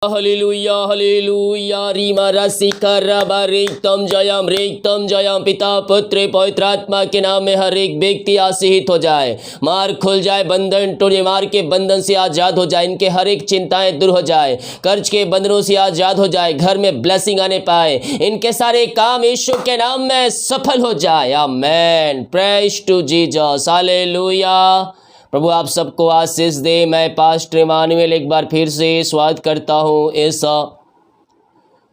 Hallelujah hallelujah Reema Rashika रबा रेतम जयम पिता पुत्र पवित्र आत्मा के नाम में हर एक व्यक्ति आशीषित हो जाए, मार खुल जाए, बंधन टूटे, मार के बंधन से आज़ाद हो जाए, इनके हर एक चिंताएं दूर हो जाए, कर्ज के बंधनों से आज़ाद हो जाए, घर में ब्लेसिंग आने पाए, इनके सारे काम यीशु के नाम में सफल हो जाए। Amen. Praise to Jesus. Hallelujah. प्रभु आप सबको आशीष दे। मैं पास्टर इमानुएल एक बार फिर से स्वागत करता हूँ इस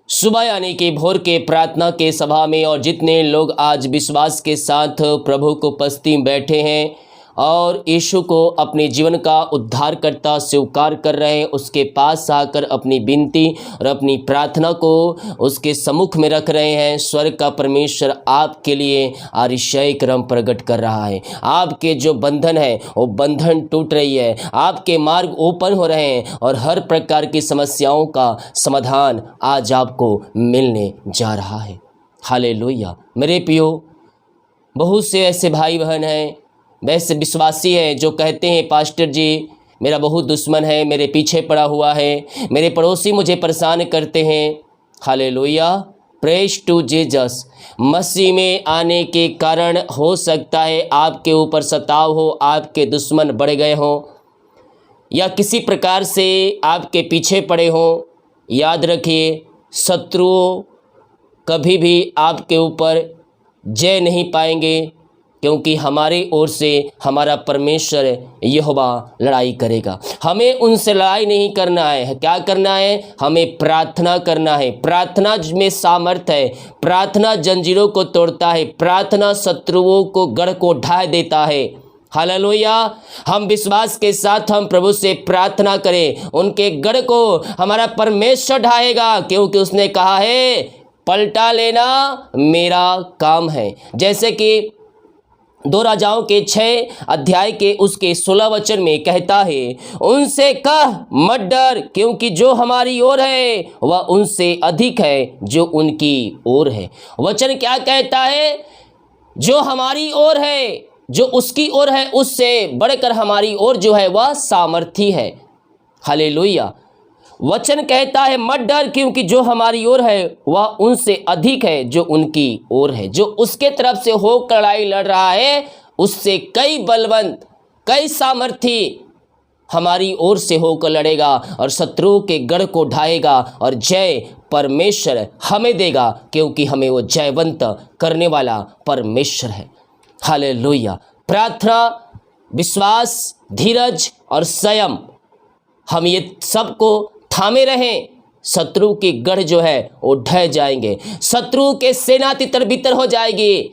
सुबह यानी कि भोर के प्रार्थना के सभा में। और जितने लोग आज विश्वास के साथ प्रभु को उपस्थिति में बैठे हैं और यीशु को अपने जीवन का उद्धारकर्ता स्वीकार कर रहे हैं, उसके पास आकर अपनी विनती और अपनी प्रार्थना को उसके सम्मुख में रख रहे हैं, स्वर्ग का परमेश्वर आपके लिए आरिशाई क्रम प्रकट कर रहा है। आपके जो बंधन है वो बंधन टूट रही है, आपके मार्ग ओपन हो रहे हैं और हर प्रकार की समस्याओं का समाधान आज आपको मिलने जा रहा है। हालेलुया। मेरे प्रियो, बहुत से ऐसे भाई बहन हैं, वैसे विश्वासी हैं जो कहते हैं पास्टर जी मेरा बहुत दुश्मन है, मेरे पीछे पड़ा हुआ है, मेरे पड़ोसी मुझे परेशान करते हैं। हालेलुया। Praise to Jesus. मसीह में आने के कारण हो सकता है आपके ऊपर सताव हो, आपके दुश्मन बढ़ गए हों या किसी प्रकार से आपके पीछे पड़े हों। याद रखिए, शत्रुओं कभी भी आपके ऊपर जय नहीं पाएंगे, क्योंकि हमारी ओर से हमारा परमेश्वर यहोवा लड़ाई करेगा। हमें उनसे लड़ाई नहीं करना है। क्या करना है? हमें प्रार्थना करना है। प्रार्थना में सामर्थ है। प्रार्थना जंजीरों को तोड़ता है। प्रार्थना शत्रुओं को गढ़ को ढा देता है। हालेलुया। हम विश्वास के साथ हम प्रभु से प्रार्थना करें, उनके गढ़ को हमारा परमेश्वर ढाएगा, क्योंकि उसने कहा है पलटा लेना मेरा काम है। जैसे कि 2 राजाओं के 6 अध्याय के उसके 16 वचन में कहता है, उनसे कह मत डर, क्योंकि जो हमारी ओर है वह उनसे अधिक है जो उनकी ओर है। वचन क्या कहता है? जो हमारी ओर है, जो उसकी ओर है, उससे बढ़कर हमारी ओर जो है वह सामर्थी है। हालेलुया। वचन कहता है मत डर, क्योंकि जो हमारी ओर है वह उनसे अधिक है जो उनकी ओर है। जो उसके तरफ से होकर लड़ाई लड़ रहा है उससे कई बलवंत, कई सामर्थी हमारी ओर से होकर लड़ेगा और शत्रुओं के गढ़ को ढाएगा और जय परमेश्वर हमें देगा, क्योंकि हमें वो जयवंत करने वाला परमेश्वर है। हालेलुया। प्रार्थना, विश्वास, धीरज और संयम, हम ये सबको थामे रहें, शत्रु के गढ़ जो है वो ढह जाएंगे, शत्रु के सेना तितर बितर हो जाएगी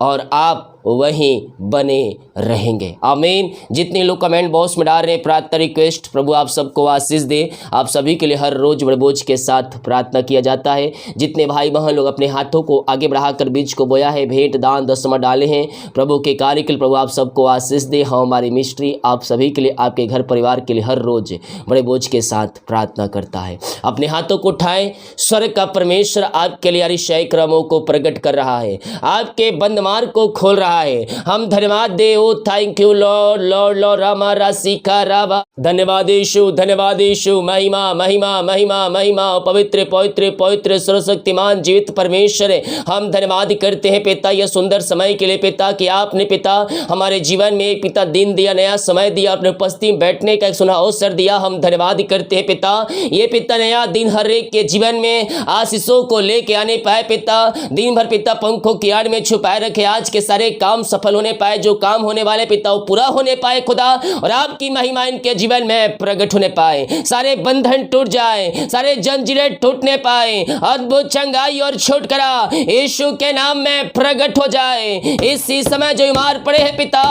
और आप वहीं बने रहेंगे। आमीन। जितने लोग कमेंट बॉक्स में डाल रहे हैं प्रार्थना रिक्वेस्ट, प्रभु आप सबको आशीष दे। आप सभी के लिए हर रोज बड़े बोझ के साथ प्रार्थना किया जाता है। जितने भाई बहन लोग अपने हाथों को आगे बढ़ाकर बीज को बोया है, भेंट दान दसवां डाले हैं प्रभु के कार्य के लिए, प्रभु आप सबको आशीष दे। हाँ, हमारी मिस्ट्री आप सभी के लिए, आपके घर परिवार के लिए हर रोज बड़े बोझ के साथ प्रार्थना करता है। अपने हाथों को उठाएं, स्वर्ग का परमेश्वर आपके लिए अतिशय क्रमों को प्रकट कर रहा है, आपके बंद मार्ग को खोल रहा है। हम धन्यवाद दे। Oh thank you lord, lord lord रामा राशिका रावा। धन्यवाद यीशु, धन्यवाद यीशु। महिमा महिमा महिमा महिमा। पवित्र पवित्र पवित्र सर्वशक्तिमान जीवित परमेश्वर है, हम धन्यवाद करते हैं पिता यह सुंदर समय के लिए पिता, कि आपने पिता हमारे जीवन में एक पिता दिन दिया, नया समय दिया, अपने उपस्थिति में बैठने का एक सुना अवसर दिया। हम धन्यवाद करते हैं पिता, ये पिता नया दिन हर एक के जीवन में आशीषों को लेके आने पाए पिता। दिन भर पिता पंखों की आड़ में छुपाए रखे, आज के सारे काम सफल होने पाए, जो काम होने वाले पिता वो पूरा होने पाए खुदा, और आपकी महिमा इनके जीवन में प्रकट होने पाए, सारे बंधन टूट जाए, सारे जंजीरें टूटने पाए, अद्भुत चंगाई और छुटकारा यीशु के नाम में प्रकट हो जाए। इसी समय जो बीमार पड़े हैं पिता,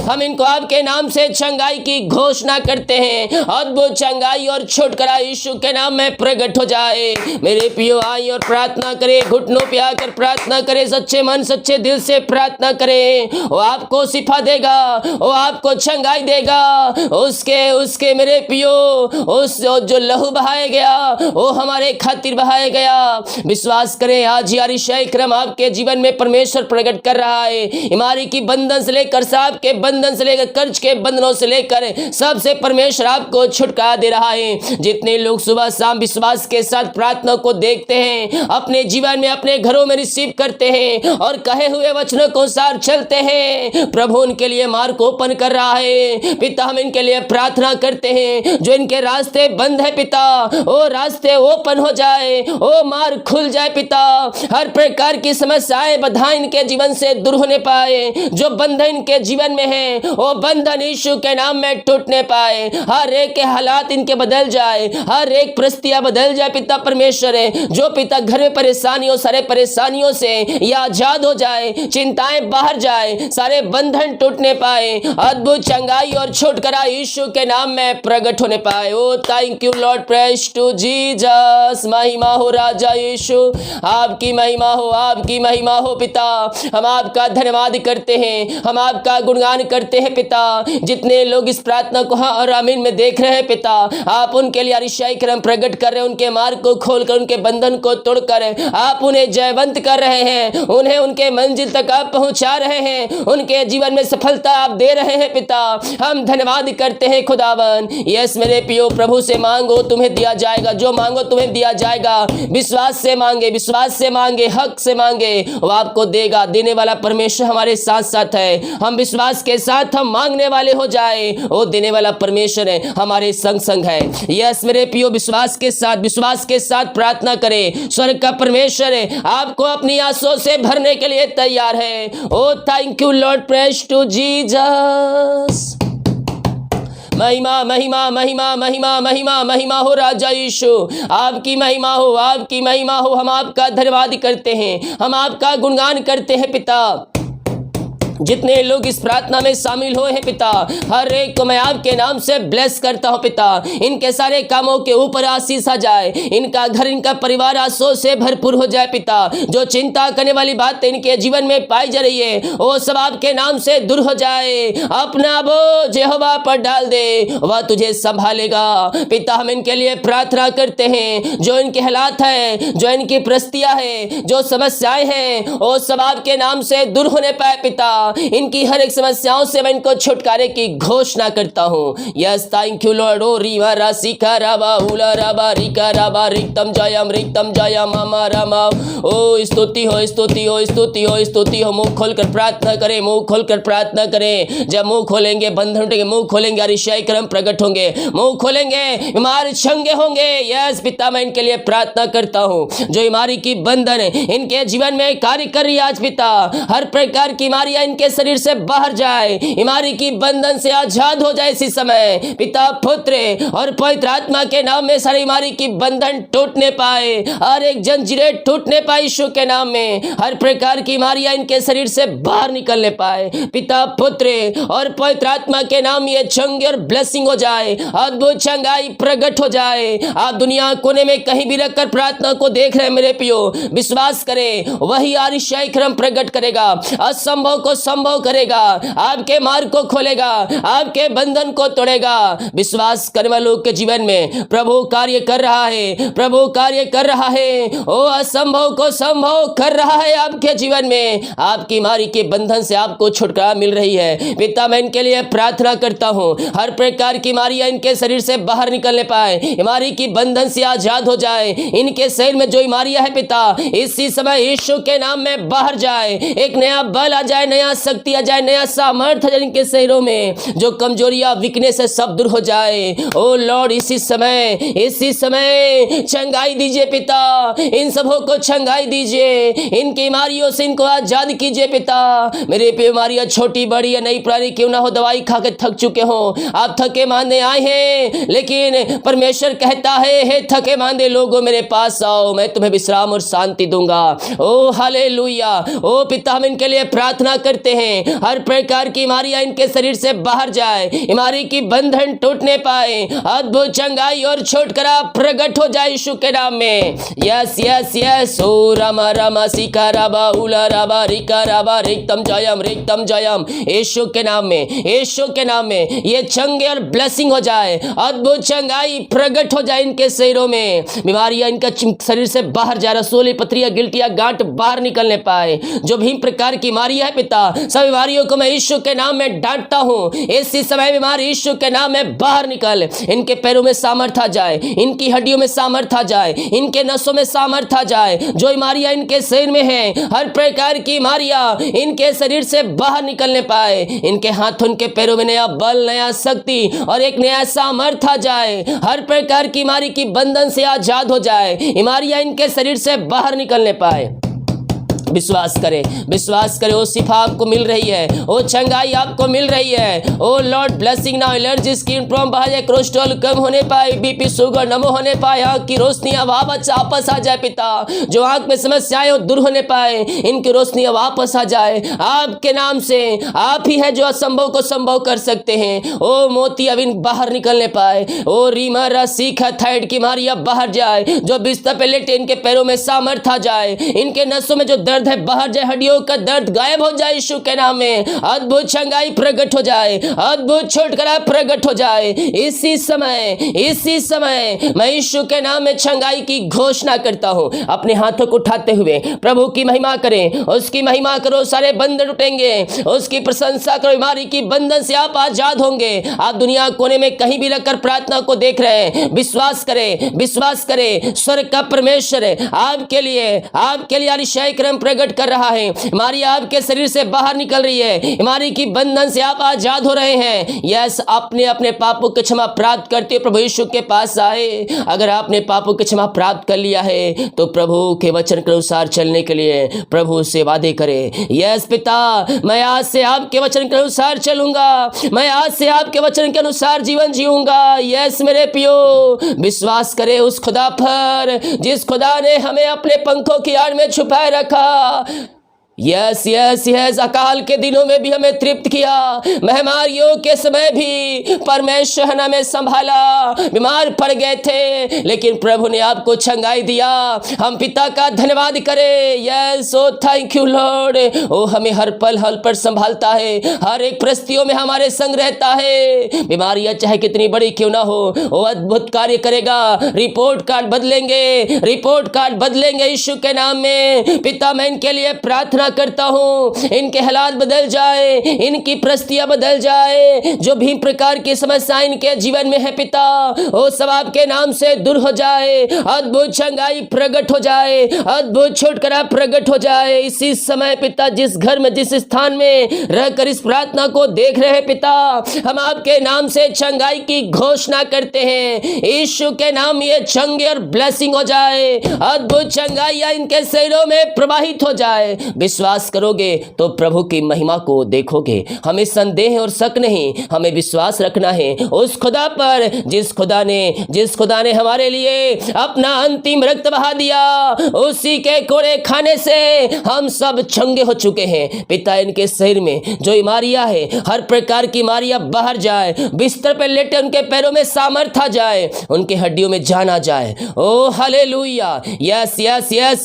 हम इनको आपके नाम से चंगाई की घोषणा करते हैं। अद्भुत चंगाई और छुटकारा यीशु के नाम में प्रकट हो जाए। मेरे प्रियो आइए और प्रार्थना करें, घुटनों पे आकर प्रार्थना करें, सच्चे मन सच्चे दिल से प्रार्थना करें। हैं वो आपको शिफा देगा, वो आपको चंगाई देगा। उसके मेरे पियो उस जो लहू बहाया गया वो हमारे खातिर बहाया गया। विश्वास करें, आज यारिशाई क्रम आपके जीवन में परमेश्वर प्रकट कर रहा है। बीमारी की बंधन से लेकर, सांप के बंधन से लेकर, कर्ज के बंधनों से लेकर सबसे परमेश्वर आपको छुटकारा दे रहा है। जितने लोग सुबह शाम विश्वास के साथ प्रार्थना को देखते हैं, अपने जीवन में अपने घरों में रिसीव करते हैं और कहे हुए वचनों को सार चलते हैं, प्रभु उनके लिए मार्ग ओपन कर रहा है। पिता, हम इनके लिए प्रार्थना करते हैं, जो इनके रास्ते बंद है पिता, वो रास्ते ओपन हो जाए, वो मार्ग खुल जाए पिता। हर प्रकार की समस्याएं, बाधाएं इनके जीवन से दूर होने पाए। जो बंधन इनके जीवन में है वो बंधन यीशु के नाम में टूटने पाए। हर एक के हालात इनके बदल जाए, हर एक परिस्थितियां बदल जाए पिता परमेश्वर है। जो पिता घर में परेशानियों, सारे परेशानियों से या आजाद हो जाए, चिंताएं बाहर जाए, सारे बंधन टूटने पाए, अद्भुत चंगाई और छुटकारा यीशु के नाम में प्रकट होने पाए। Oh thank you lord, praise to Jesus. महिमा हो राजा यीशु, आपकी महिमा हो, आपकी महिमा हो पिता। हम आपका धन्यवाद करते हैं, हम आपका गुणगान करते हैं पिता। जितने लोग इस प्रार्थना को हाँ और आमीन में देख रहे हैं पिता, आप उनके लिए यारिशाई क्रम प्रकट कर रहे हैं। उनके मार्ग को खोलकर, उनके बंधन को तोड़कर आप उन्हें जयवंत कर रहे हैं, उन्हें उनके मंजिल तक आप पहुंचा रहे हैं, उनके जीवन में सफलता आप दे रहे हैं पिता। हम धन्यवाद करते हैं खुदावन। यस मेरे पियो, प्रभु से मांगो तुम्हें दिया जाएगा, जो मांगो तुम्हें दिया जाएगा। विश्वास से मांगे, विश्वास से मांगे, हक से मांगे, वो आपको देगा। देने वाला परमेश्वर हमारे साथ साथ है। हम विश्वास के साथ हम मांगने वाले हो जाए, वो देने वाला परमेश्वर है, हमारे संग संग है। यस मेरे पियो, विश्वास के साथ प्रार्थना करें। स्वर्ग का परमेश्वर है आपको अपनी आंसुओं से भरने के लिए तैयार है। Oh thank you lord, praise to Jesus. महिमा महिमा महिमा महिमा महिमा महिमा हो राजा यीशु, आपकी महिमा हो, आपकी महिमा हो। हम आपका धन्यवाद करते हैं, हम आपका गुणगान करते हैं पिता। जितने लोग इस प्रार्थना में शामिल हुए हैं पिता, हर एक को मैं आपके नाम से ब्लेस करता हूं पिता। इनके सारे कामों के ऊपर आशीष आ जाए, इनका घर, इनका परिवार आशीषों से भरपूर हो जाए पिता। जो चिंता करने वाली बात इनके जीवन में पाई जा रही है, वो सब आपके नाम से दूर हो जाए। अपना बोझ यहोवा पर डाल दे, वह तुझे संभालेगा पिता। हम इनके लिए प्रार्थना करते हैं। जो इनके हालात है, जो इनकी परिस्थितियां है, जो समस्याएं हैं, वो सब आपके नाम से दूर होने पाए पिता। इनकी हर एक समस्याओं से मैं इनको छुटकारे की घोषणा करता हूँ। Yes thank you lord. Oh रीवा रासिका राबा उला राबा रिका राबा रिक्तम जयम मामा रामा। ओ स्तुति हो, स्तुति हो, स्तुति हो, स्तुति हो। मुंह खोलकर प्रार्थना करें, मुंह खोलकर प्रार्थना करें। जब मुंह खोलेंगे बंधन टूटेंगे, मुंह खोलेंगे यारिशाई क्रम प्रकट होंगे, मुंह खोलेंगे बीमार चंगे होंगे। यस पिता, मैं इनके लिए प्रार्थना करता हूँ। जो बीमारी की बंधन इनके जीवन में कार्य कर रही है आज पिता, हर प्रकार की बीमारियां के शरीर से बाहर जाए, बीमारी की बंधन से आजाद हो जाए इसी समय पिता, पुत्र और पवित्र आत्मा के नाम में सारी बीमारी की बंधन टूटने पाए, हर एक जंजीरें टूटने पाए यीशु के नाम में। हर प्रकार की बीमारियां इनके शरीर से बाहर निकलने पाए पिता, पुत्र और पवित्र आत्मा के नाम। ये चंगे और ब्लेसिंग हो जाए, अद्भुत चंगाई प्रकट हो जाए। आप दुनिया कोने में कहीं भी रखकर प्रार्थना को देख रहे हैं मेरे पियो, विश्वास करें वही यारिशाई क्रम प्रकट करेगा, असंभव को संभव करेगा, आपके मार्ग को खोलेगा, आपके बंधन को तोड़ेगा। विश्वास करने वालों के जीवन में प्रभु कार्य कर रहा है, प्रभु कार्य कर रहा है। ओ असंभव को संभव कर रहा है आपके जीवन में। आपकी बीमारी के बंधन से आपको छुटकारा मिल रही है पिता। मैं इनके लिए प्रार्थना करता हूँ, हर प्रकार की बीमारियां इनके शरीर से बाहर निकलने पाए, बीमारी की बंधन से आजाद हो जाए। इनके शरीर में जो बीमारियां है पिता, इसी समय यीशु के नाम में बाहर जाए। एक नया बल आ जाए, नया शक्ति आ जाए, नया सामर्थ्य इनके शरीरों में। जो कमजोरियां, वीकनेस है, सब दूर हो जाए। ओ लॉर्ड, इसी समय चंगाई दीजिए पिता, इन सबों को चंगाई दीजिए, इनकी बीमारियों से इनको आजाद कीजिए पिता। मेरे बीमारियां छोटी बड़ी या नई पुरानी क्यों ना हो, दवाई खा के थक चुके हो, आप थके मांदे आए हैं, लेकिन परमेश्वर कहता है, हे थके मांदे लोगों मेरे पास आओ, मैं तुम्हें विश्राम और शांति दूंगा। ओ हालेलुया। ओ पिता, हम इनके लिए प्रार्थना करते करते हैं, हर प्रकार की बीमारियां इनके शरीर से बाहर जाए, बीमारी की बंधन टूटने पाए, अद्भुत चंगाई और छुटकारा प्रकट हो जाए यीशु के नाम में। Yes yes yes. ओ रमा रमा सिका रबा उला रबा रिका रबा रिक्तम जयम यीशु के नाम में, यीशु के नाम में ये चंगे और ब्लेसिंग हो जाए, अद्भुत चंगाई प्रकट हो जाए इनके शरीरों में, बीमारियां इनका शरीर से बाहर जाए, रसोली पथरियां गिल्टियां गांठ बाहर निकलने पाए, जो भी प्रकार की बीमारी है पिता, सब बीमारियों को मैं यीशु के नाम में डांटता हूं। इसी समय बीमारी यीशु के नाम में बाहर निकल, इनके पैरों में सामर्थ आ जाए, इनकी हड्डियों में सामर्थ आ जाए, इनके नसों में सामर्थ आ जाए, जो बीमारियां इनके शरीर में हैं, हर प्रकार की बीमारियां इनके शरीर से बाहर निकलने पाए, इनके हाथों के पैरों में नया बल, नया शक्ति और एक नया सामर्थ आ जाए, हर प्रकार की बीमारी की बंधन से आजाद हो जाए, बीमारियां इनके शरीर से बाहर निकलने पाए। विश्वास करें, वो शिफा आपको मिल रही है, वो चंगाई आपको मिल रही है। Oh lord blessing now, allergy, skin problem बाहर जाए, कोलेस्ट्रॉल कम होने पाए, बीपी शुगर नमो होने पाए, आँख की रोशनी वापस आ जाए पिता, जो आँख में समस्याएं वो दूर होने पाए, इनकी रोशनी वापस आ जाए आपके नाम से। आप ही है जो असंभव को संभव कर सकते हैं। ओ मोती अब इन बाहर निकलने पाए, ओ रीमा रसीखा थायराइड की बीमारी अब बाहर जाए, जो बिस्तर पे लेटे इनके पैरों में सामर्थ आ जाए, इनके नसों में जो दर्द है बाहर जाए, हड्डियों का दर्द गायब हो जाए यीशु के नाम में, अद्भुत चंगाई प्रकट हो जाए, अद्भुत छुटकारा प्रकट हो जाए। इसी समय मैं यीशु के नाम में चंगाई की घोषणा करता हूं। अपने हाथों को उठाते हुए प्रभु की महिमा करें, उसकी महिमा करो, सारे बंधन उठेंगे, उसकी प्रशंसा करो, बीमारी की बंधन से आप आजाद होंगे। आप दुनिया कोने में कहीं भी रखकर प्रार्थना को देख रहे हैं, विश्वास करें, स्वर्ग का परमेश्वर आपके लिए अतिशय क्रम प्रकट कर रहा है। बीमारी आपके शरीर से बाहर निकल रही है, बीमारी की बंधन से आप आजाद हो रहे हैं। यस, अपने पापों की क्षमा प्राप्त करते हुए प्रभु यीशु के पास आए। अगर आपने पापों की क्षमा प्राप्त कर लिया है तो प्रभु के वचन के अनुसार चलने के लिए प्रभु से वादे करें। यस पिता, मैं आज से आपके वचन के अनुसार चलूंगा, मैं आज से आपके वचन के अनुसार जीवन जीऊंगा। यस मेरे पियो, विश्वास करें उस खुदा पर जिस खुदा ने हमें अपने पंखों की आड़ में छुपाए रखा। यस, अकाल के दिनों में भी हमें तृप्त किया, महामारियों के समय भी परमेश्वर ने हमें संभाला। बीमार पड़ गए थे लेकिन प्रभु ने आपको चंगाई दिया। हम पिता का धन्यवाद करें। Yes, oh thank you lord. Oh हमें हर पल पर संभालता है, हर एक परिस्थितियों में हमारे संग रहता है। बीमारियां चाहे कितनी बड़ी क्यों ना हो, वो अद्भुत कार्य करेगा। रिपोर्ट कार्ड बदलेंगे यीशु के नाम में। पिता, मैं इनके लिए प्रार्थना करता हूं, इनके हालात बदल जाए, इनकी परिस्थितियां बदल जाए, जो भी प्रकार की समस्या इनके जीवन में है पिता, वो सब आपके नाम से दूर हो जाए। अद्भुत चंगाई प्रकट हो जाए, अद्भुत छुटकारा प्रकट हो जाए। इसी समय पिता, जिस घर में जिस स्थान में रहकर इस प्रार्थना को देख रहे हैं पिता, हम आपके नाम से चंगाई की घोषणा करते हैं। यीशु के नाम ये चंगे और ब्लेसिंग हो जाए, अद्भुत चंगाई इनके शरीरों में प्रवाहित हो जाए। विश्वास करोगे तो प्रभु की महिमा को देखोगे। हमें संदेह और शक नहीं, हमें विश्वास रखना है उस खुदा पर जिस खुदा ने हमारे लिए अपना अंतिम रक्त बहा दिया। उसी के कोड़े खाने से हम सब चंगे हो चुके हैं। पिता, इनके शरीर में जो बीमारियां है, हर प्रकार की बीमारियां बाहर जाए, बिस्तर पर लेटे उनके पैरों में सामर्थ आ जाए, उनके हड्डियों में जान आ जाए। ओ हालेलुया। यस,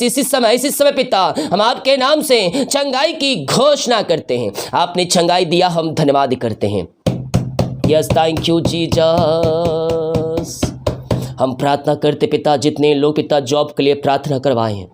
इसी समय पिता, हम आपके नाम से चंगाई की घोषणा करते हैं। आपने चंगाई दिया, हम धन्यवाद करते हैं। Yes, thank you Jesus. हम प्रार्थना करते पिता, जितने लोग पिता जॉब के लिए प्रार्थना करवाए हैं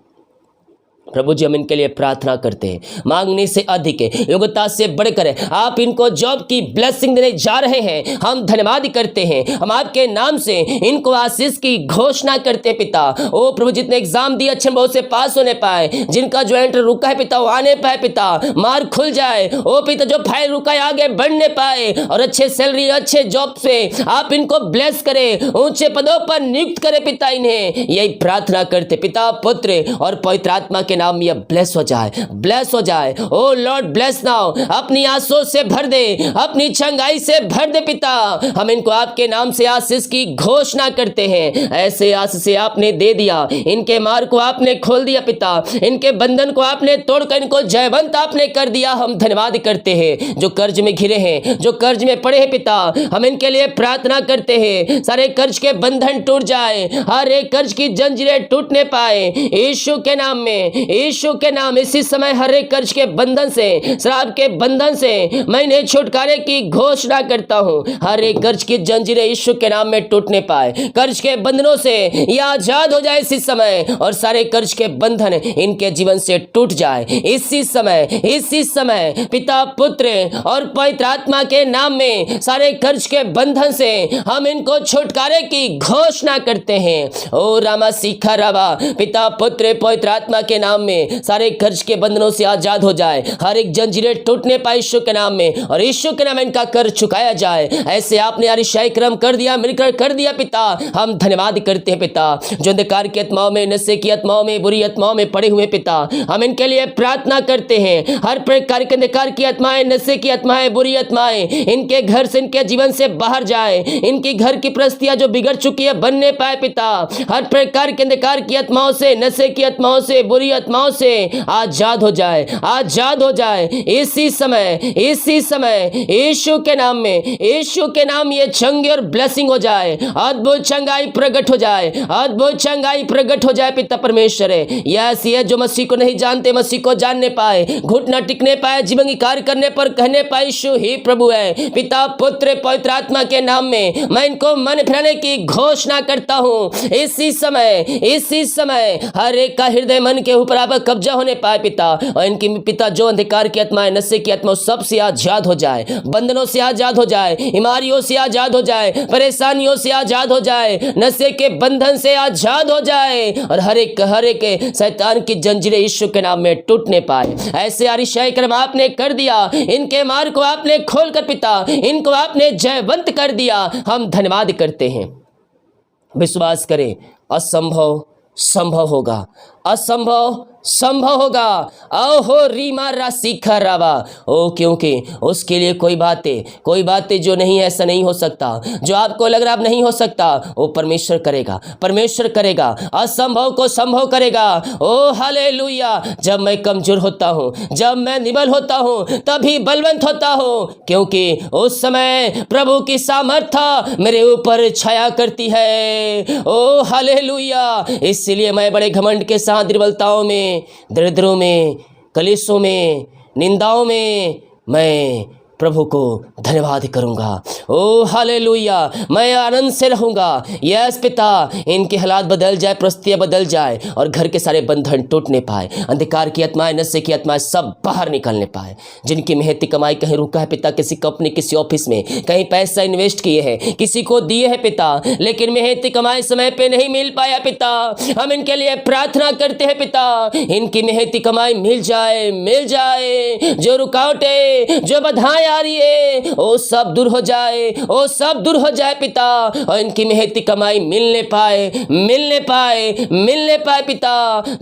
प्रभु जी, हम इनके लिए प्रार्थना करते हैं। मांगने से अधिक है, योग्यता से बढ़कर है, आप इनको जॉब की ब्लेसिंग देने जा रहे हैं। हम धन्यवाद करते हैं। हम आपके नाम से इनको आशीष की घोषणा करते पिता। ओ प्रभु, जितने एग्जाम दिए अच्छे बहुत से पास होने पाए, जिनका जो एंटर रुका है पिता वो आने पाए पिता, मार्क खुल जाए। ओ पिता, जो फाइल रुका है आगे बढ़ने पाए और अच्छे सैलरी अच्छे जॉब से आप इनको ब्लेस करें, ऊंचे पदों पर नियुक्त करें पिता। इन्हें यही प्रार्थना करते पिता, पुत्र और पवित्र आत्मा के नाम में ये ब्लेस हो जाए, ब्लेस हो जाए। ओ लॉर्ड ब्लेस नाउ, अपनी आंसुओं से भर दे, अपनी चंगाई से भर दे पिता। हम इनको आपके नाम से आशीष की घोषणा करते हैं। ऐसे आशीष से आपने दे दिया, इनके मार्ग को आपने खोल दिया पिता, इनके बंधन को आपने तोड़कर इनको जयवंत आपने कर दिया। हम धन्यवाद करते हैं। जो कर्ज में घिरे हैं, जो कर्ज में पड़े हैं पिता, हम इनके लिए प्रार्थना करते हैं। सारे कर्ज के बंधन टूट जाए, हर एक कर्ज की जंजीरें टूटने पाए यीशु के नाम में, यीशु के नाम। इसी समय हर एक कर्ज के बंधन से, शराब के बंधन से मैंने छुटकारे की घोषणा करता हूं। हर एक कर्ज की जंजीरें यीशु के नाम में टूटने पाए, कर्ज के बंधनों से ये आजाद हो जाए इसी समय, और सारे कर्ज के बंधन इनके जीवन से टूट जाए इसी समय, इसी समय। पिता, पुत्र और पवित्र आत्मा के नाम में सारे कर्ज के बंधन से हम इनको छुटकारे की घोषणा करते हैं। ओ रामा सीखा रावा, पिता, पुत्र, पवित्र आत्मा के नाम में सारे कर्ज के बंधनों से आजाद हो जाए, हर एक जंजीरें टूटने पाए यीशु के नाम में, और यीशु के नाम में इनका कर्ज चुकाया जाए। ऐसे आपने अरिशाई क्रम कर दिया, मिलकर कर दिया पिता। हम धन्यवाद करते हैं पिता। जो अंधकार की आत्माओं में, नशे की आत्माओं में, बुरी आत्माओं में पड़े हुए पिता, हम इनके लिए प्रार्थना करते हैं। हर प्रकार के अंधकार की आत्माएं, नशे की आत्माएं, बुरी आत्माएं इनके घर से, इनके जीवन से बाहर जाए। इनकी घर की परिस्थितियां जो बिगड़ चुकी है बनने पाए पिता। हर प्रकार के अंधकार की आत्माओं से, नशे की आत्माओं से, बुरी आत्माओं से आजाद हो जाए, आजाद हो जाए इसी समय, इसी समय यीशु के नाम में, यीशु के नाम ये चंगी और ब्लेसिंग हो जाए। अद्भुत चंगाई प्रकट हो जाए, अद्भुत चंगाई प्रकट हो जाए पिता परमेश्वर। यस, ये जो मसीह को नहीं जानते मसीह को जानने पाए, घुटना टिकने पाए, जीवन की कार्य करने पर कहने पाए यीशु ही प्रभु है। पिता, पुत्र, पवित्र आत्मा के नाम में मैं इनको मन फिराने की घोषणा करता हूँ इसी समय, इसी समय। हर एक का हृदय मन के ऊपर आप कब्जा होने पाए पिता, और इनकी पिता जो अंधकार की आत्माएं, नशे की आत्मा, सबसे आजाद हो जाए, बंधनों से आजाद हो जाए, बीमारियों से आजाद हो जाए, परेशानियों से आजाद हो जाए, नशे के बंधन से आजाद हो जाए, और हर एक शैतान की जंजीरें यीशु के नाम में टूटने पाए। ऐसे अरिशाई क्रम आपने कर दिया, इनके मार्ग को आपने खोल कर पिता, इनको आपने जयवंत कर दिया। हम धन्यवाद करते हैं। विश्वास करें, असंभव संभव होगा, असंभव संभव होगा। ओहो रीमा राशिखा रावा, ओ क्योंकि उसके लिए कोई बातें जो नहीं है, ऐसा नहीं हो सकता। जो आपको लग रहा अब नहीं हो सकता, वो परमेश्वर करेगा, परमेश्वर करेगा, असंभव को संभव करेगा। ओ हालेलुया। जब मैं कमजोर होता हूँ, जब मैं निबल होता हूँ, तभी बलवंत होता हूँ, क्योंकि उस समय प्रभु की सामर्थ्य मेरे ऊपर छाया करती है। ओ हालेलुया। इसलिए मैं बड़े घमंड के साथ दुर्बलताओं में, दरिद्रों में, कलेशों में, निंदाओं में मैं प्रभु को धन्यवाद करूंगा। ओ हालेलुया। मैं आनंद से रहूंगा। यस पिता, इनके हालात बदल जाए, परिस्थितियां बदल जाए, और घर के सारे बंधन टूटने पाए, अंधकार की आत्माएं, नशे की आत्माएं सब बाहर निकलने पाए। जिनकी मेहनती कमाई कहीं रुका है पिता, किसी कंपनी, किसी ऑफिस में कहीं पैसा इन्वेस्ट किए हैं, किसी को दिए हैं पिता, लेकिन मेहनती कमाई समय पे नहीं मिल पाया पिता, हम इनके लिए प्रार्थना करते हैं पिता, इनकी मेहनती कमाई मिल जाए, मिल जाए। जो रुकावटें, जो बाधाएं आ रही है, वो सब दूर हो जाए, वो सब दूर हो जाए पिता, और इनकी मेहनती कमाई मिलने पाए, मिलने पाए, मिलने पाए पिता।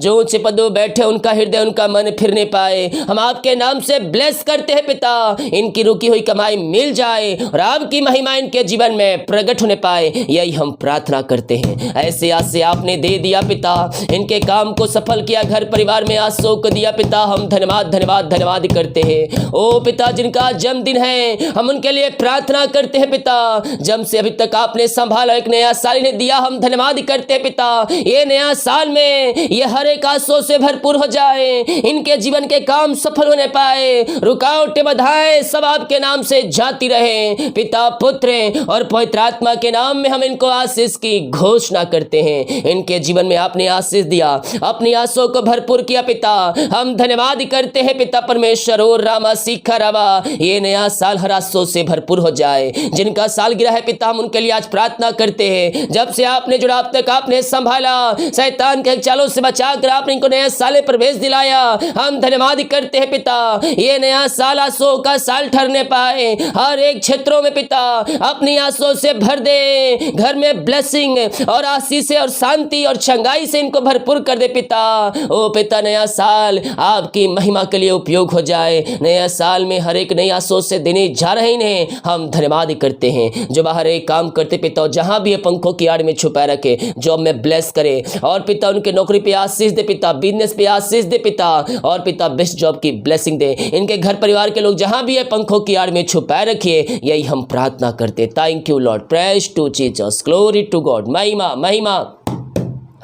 जो ऊंचे पदों बैठे उनका हृदय, उनका मन फिरने पाए। हम आपके नाम से ब्लेस करते हैं पिता, इनकी रुकी हुई कमाई मिल जाए, और आपकी महिमा इनके जीवन में प्रकट होने पाए, यही हम प्रार्थना करते हैं। ऐसे आज से आपने दे दिया पिता, इनके काम को सफल किया, घर परिवार में आशोक दिया पिता, हम धन्यवाद धन्यवाद धन्यवाद करते हैं। ओ पिता, जिनका जन्मदिन है, हम उनके लिए प्रार्थना करते हैं पिता। जब से अभी तक आपने संभाला, एक नया साल इन्हें दिया, हम धन्यवाद करते हैं पिता। ये नया साल में ये हर एक आशों से भरपूर हो जाए, इनके जीवन के काम सफल होने पाए, रुकावटें बाधाएं सब आपके नाम से जाती रहे। पिता, पुत्र और पवित्र आत्मा के नाम में हम इनको आशीष की घोषणा करते हैं। इनके जीवन में आपने आशीष दिया, अपनी आशों को भरपूर किया पिता, हम धन्यवाद करते हैं पिता परमेश्वर। और रामा सीखा रावा, ये ये नया साल हर आशीषों से भरपूर हो जाए। जिनका सालगिरह है पिता, हम उनके लिए आज प्रार्थना करते हैं। जब से आपने जुड़ा अब तक आपने संभाला, शैतान के चालों से बचाकर आपने इनको नया साल प्रवेश दिलाया। हम धन्यवाद करते हैं पिता, ये नया साल आशीषों का साल ठहरने पाए। हर एक क्षेत्रों में पिता अपनी आशीषों से भर दे। घर में ब्लेसिंग और आशीष और शांति और चंगाई से इनको भरपूर कर दे पिता। ओ पिता, नया साल आपकी महिमा के लिए उपयोग हो जाए। नया साल में हर एक नई आशीषों से देने जा रहे हैं। हम धन्यवाद करते हैं। जो बाहर एक काम करते पिता, जहां भी ये पंखों की आड़ में छुपाए रखे, जॉब में ब्लेस करे और पिता उनके नौकरी पे आशीष दे पिता, बिजनेस पे आशीष दे पिता, और पिता बेस्ट जॉब की ब्लेसिंग दे। इनके घर परिवार के लोग जहां भी ये पंखों की आड़ में छुपाए रखिए, यही हम प्रार्थना करते। Thank you lord, praise to Jesus, glory to God. महिमा महिमा।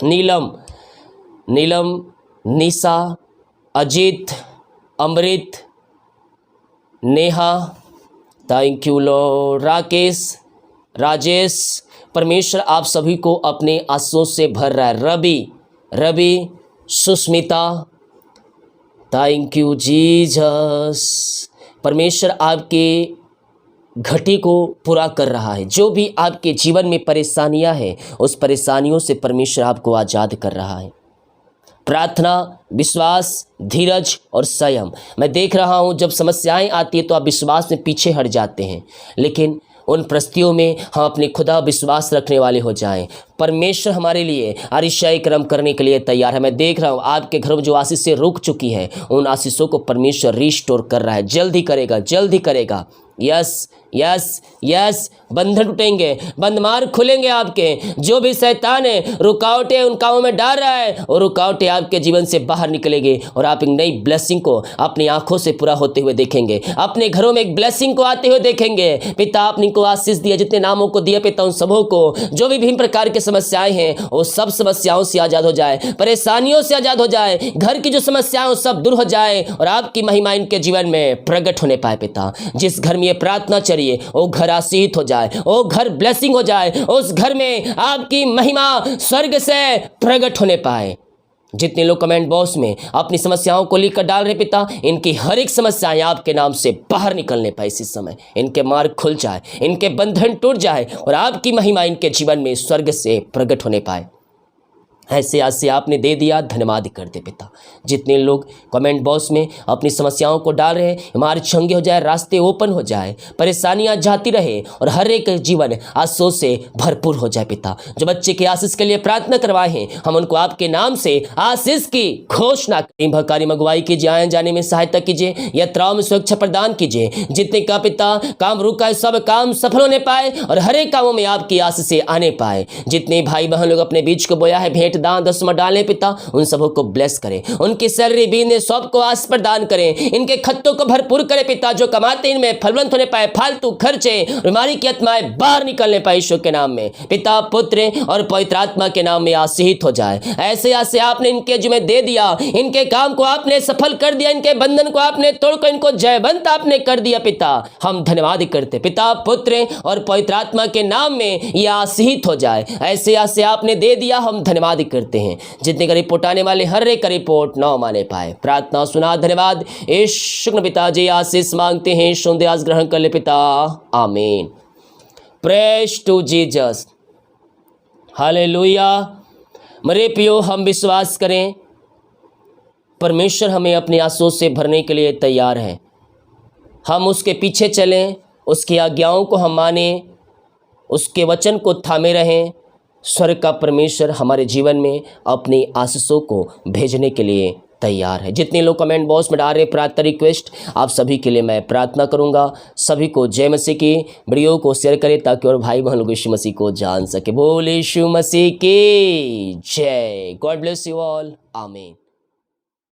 Neelam, Nisha, Ajit, Amrit, Neha, thank you lord. Rajesh, परमेश्वर आप सभी को अपने आशीषों से भर रहा है। Ravi, Susmita, thank you Jesus. परमेश्वर आपके घटी को पूरा कर रहा है। जो भी आपके जीवन में परेशानियां हैं, उस परेशानियों से परमेश्वर आपको आज़ाद कर रहा है। प्रार्थना, विश्वास, धीरज और संयम। मैं देख रहा हूं जब समस्याएं आती है तो आप विश्वास में पीछे हट जाते हैं, लेकिन उन परिस्थितियों में हम अपने खुदा विश्वास रखने वाले हो जाएं। परमेश्वर हमारे लिए अतिशय कर्म करने के लिए तैयार है। मैं देख रहा हूँ आपके घर में जो आशीषें रुक चुकी है, उन आशीषों को परमेश्वर रिस्टोर कर रहा है। जल्द ही करेगा। Yes yes yes. बंधन टूटेंगे, बंधमार खुलेंगे आपके। जो भी शैतान है रुकावटें उन कामों में डाल रहा है, और रुकावटें आपके जीवन से बाहर निकलेगी और आप एक नई ब्लेसिंग को अपनी आंखों से पूरा होते हुए देखेंगे। अपने घरों में एक ब्लेसिंग को आते हुए देखेंगे। पिता आपने को आशीष दिया, जितने नामों को दिया पिता, उन सबों को जो भी विभिन्न प्रकार के समस्याएं हैं, वो सब समस्याओं से आज़ाद हो जाए, परेशानियों से आज़ाद हो जाए। घर की जो समस्याएं सब दूर हो जाए और आपकी महिमा इनके जीवन में प्रकट होने पाए। पिता, जिस घर में ये प्रार्थना चलिए वो घर आशीषित हो जाए, वो घर ब्लेसिंग हो जाए, उस घर में आपकी महिमा स्वर्ग से प्रकट होने पाए। जितने लोग कमेंट बॉक्स में अपनी समस्याओं को लिखकर डाल रहे पिता, इनकी हर एक समस्याएं आपके नाम से बाहर निकलने पाए। इसी समय इनके मार्ग खुल जाए, इनके बंधन टूट जाए और आपकी महिमा इनके जीवन में स्वर्ग से प्रकट होने पाए। ऐसे आज से आपने दे दिया, धन्यवाद करते पिता। जितने लोग कमेंट बॉक्स में अपनी समस्याओं को डाल रहे हैं, मार्ग चंगे हो जाए, रास्ते ओपन हो जाए, परेशानियां जाती रहे और हर एक जीवन आशीषों से भरपूर हो जाए। पिता, जो बच्चे के आशीष के लिए प्रार्थना करवाए हैं, हम उनको आपके नाम से आशीष की घोषणा करें। भकारी अगुवाई कीजिए, आने जाने में सहायता कीजिए, यात्राओं में सुरक्षा प्रदान कीजिए। जितने का पिता काम रुका है, सब काम सफल होने पाए और हर एक कामों में आपकी आशीष से आने पाए। जितने भाई बहन लोग अपने बीच को बोया है, भेंट दान दसवां डाले पिता, उन सबों को ब्लेस करें। उनकी सैलरी बिजनेस सबको आशीष प्रदान करें। इनके खत्तों को भरपूर करें पिता। जो कमाते इनमें फलवंत होने पाए, फालतू खर्चे बीमारी की आत्माएं बाहर निकलने पाए यीशु के नाम में। पिता, पुत्र और पवित्र आत्मा के नाम में आशीषित हो जाए। ऐसे आपने इनके जिम्मे दे दिया, इनके काम को आपने सफल कर दिया, इनके बंधन को आपने तोड़कर इनको जयवंत आपने कर दिया। पिता, हम धन्यवाद करते। पिता, पुत्र और पवित्र आत्मा के नाम में यह आशीषित हो जाए। ऐसे आपने दे दिया, हम धन्यवाद करते हैं। जितने का रिपोर्ट आने वाले हर एक का रिपोर्ट न माने पाए। प्रार्थना सुना, धन्यवाद। यीशु पिताजी आशीष मांगते हैं, सुंदर ग्रहण कर ले पिता, आमीन। Praise to Jesus, hallelujah. मेरे प्रियो, हम विश्वास करें परमेश्वर हमें अपनी आशीषों से भरने के लिए तैयार है। हम उसके पीछे चलें, उसकी आज्ञाओं को हम माने, उसके वचन को थामे रहें। स्वर्ग का परमेश्वर हमारे जीवन में अपनी आशीषों को भेजने के लिए तैयार है। जितने लोग कमेंट बॉक्स में डाल रहे प्रार्थना रिक्वेस्ट, आप सभी के लिए मैं प्रार्थना करूंगा। सभी को जय मसीह की। वीडियो को शेयर करें ताकि और भाई बहन लोग यीशु मसीह को जान सके। बोल यीशु मसीह की जय। गॉड ब्लेस यू ऑल, आमीन।